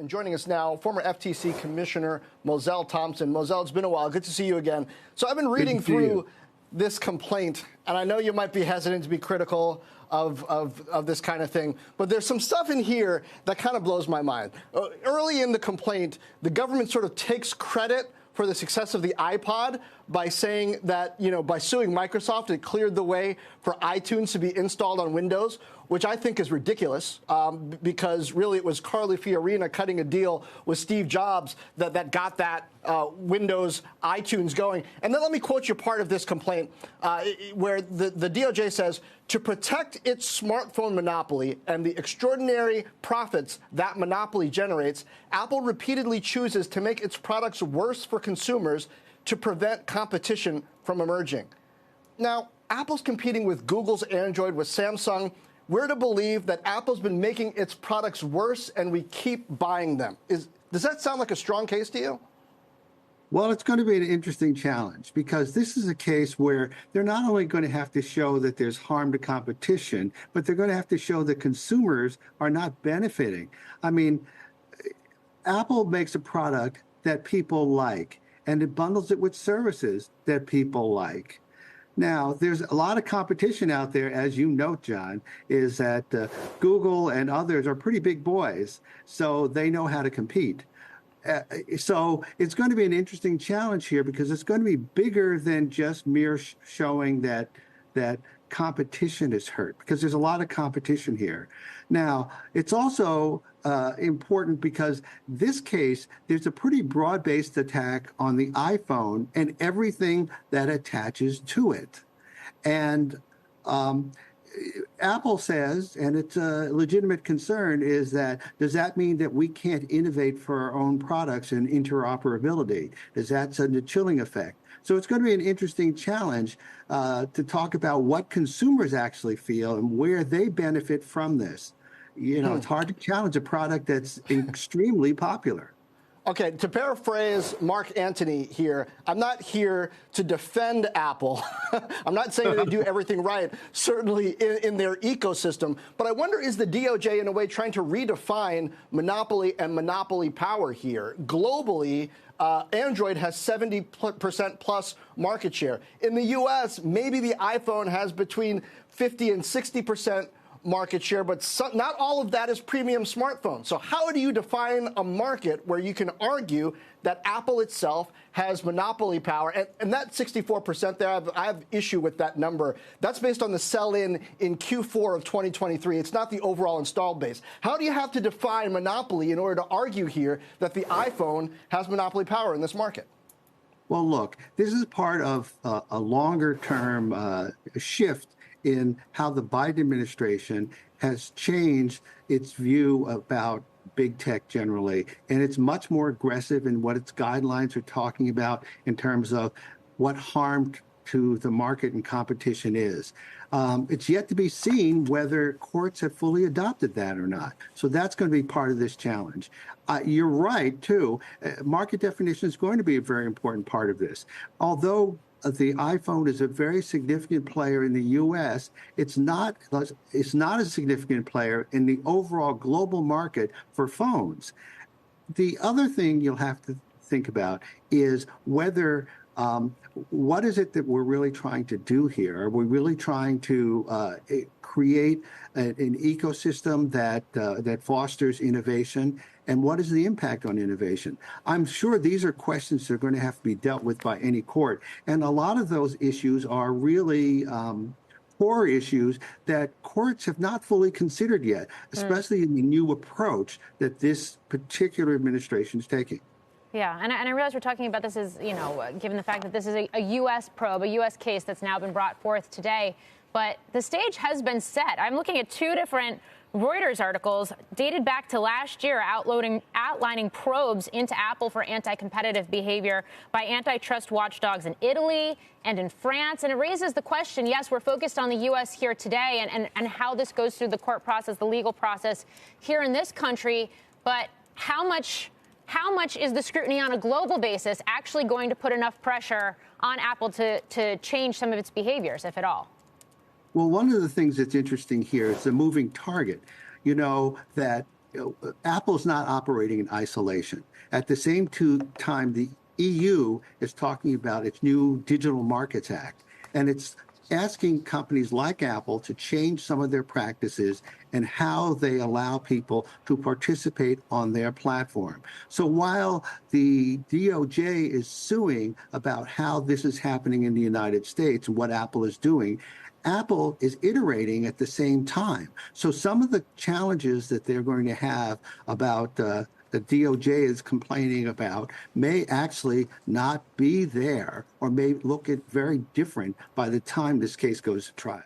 And joining us now, former FTC Commissioner Mozelle Thompson. Mozelle, it's been a while. Good to see you again. So I've been reading through this complaint, and I know you might be hesitant to be critical of this kind of thing, but there's some stuff in here that kind of blows my mind. Early in the complaint, the government sort of takes credit for the success of the iPod by saying that, by suing Microsoft, it cleared the way for iTunes to be installed on Windows, which I think is ridiculous because really it was Carly Fiorina cutting a deal with Steve Jobs that got that Windows iTunes going. And then let me quote you part of this complaint where the DOJ says, to protect its smartphone monopoly and the extraordinary profits that monopoly generates, Apple repeatedly chooses to make its products worse for consumers to prevent competition from emerging. Now, Apple's competing with Google's Android, with Samsung. We're to believe that Apple's been making its products worse and we keep buying them. Does that sound like a strong case to you? Well, it's going to be an interesting challenge because this is a case where they're not only going to have to show that there's harm to competition, but they're going to have to show that consumers are not benefiting. I mean, Apple makes a product that people like, and it bundles it with services that people like. Now, there's a lot of competition out there, as you note, John, is that Google and others are pretty big boys, so they know how to compete. So it's going to be an interesting challenge here because it's going to be bigger than just mere showing that competition is hurt, because there's a lot of competition here. Now, it's also important because this case, there's a pretty broad-based attack on the iPhone and everything that attaches to it. And Apple says, and it's a legitimate concern, is that does that mean that we can't innovate for our own products and interoperability? Does that send a chilling effect? So it's going to be an interesting challenge to talk about what consumers actually feel and where they benefit from this. It's hard to challenge a product that's extremely popular. Okay, to paraphrase Mark Antony here, I'm not here to defend Apple. I'm not saying they do everything right, certainly in their ecosystem. But I wonder, is the DOJ in a way trying to redefine monopoly and monopoly power here? Globally, Android has 70% plus market share. In the U.S., maybe the iPhone has between 50 and 60% market share, but not all of that is premium smartphones. So how do you define a market where you can argue that Apple itself has monopoly power? And that 64% there, I have issue with that number. That's based on the sell-in Q4 of 2023. It's not the overall installed base. How do you have to define monopoly in order to argue here that the iPhone has monopoly power in this market? Well, look, this is part of a longer-term shift in how the Biden administration has changed its view about big tech generally. And it's much more aggressive in what its guidelines are talking about in terms of what harm to the market and competition is. It's yet to be seen whether courts have fully adopted that or not. So that's going to be part of this challenge. You're right, too. Market definition is going to be a very important part of this. Although the iPhone is a very significant player in the U.S., it's not a significant player in the overall global market for phones. The other thing you'll have to think about is whether what is it that we're really trying to do here? Are we really trying to create an ecosystem that fosters innovation? And what is the impact on innovation? I'm sure these are questions that are going to have to be dealt with by any court. And a lot of those issues are really core issues that courts have not fully considered yet, especially in the new approach that this particular administration is taking. Yeah, and I realize we're talking about this as, given the fact that this is a U.S. probe, a U.S. case that's now been brought forth today. But the stage has been set. I'm looking at two different Reuters articles dated back to last year outlining probes into Apple for anti-competitive behavior by antitrust watchdogs in Italy and in France. And it raises the question, yes, we're focused on the U.S. here today and how this goes through the court process, the legal process here in this country. But how much is the scrutiny on a global basis actually going to put enough pressure on Apple to change some of its behaviors, if at all? Well, one of the things that's interesting here is the moving target. You know that Apple's not operating in isolation. At the same time, the EU is talking about its new Digital Markets Act, and it's asking companies like Apple to change some of their practices and how they allow people to participate on their platform. So while the DOJ is suing about how this is happening in the United States and what Apple is doing, Apple is iterating at the same time. So some of the challenges that they're going to have about the DOJ is complaining about may actually not be there or may look at very different by the time this case goes to trial.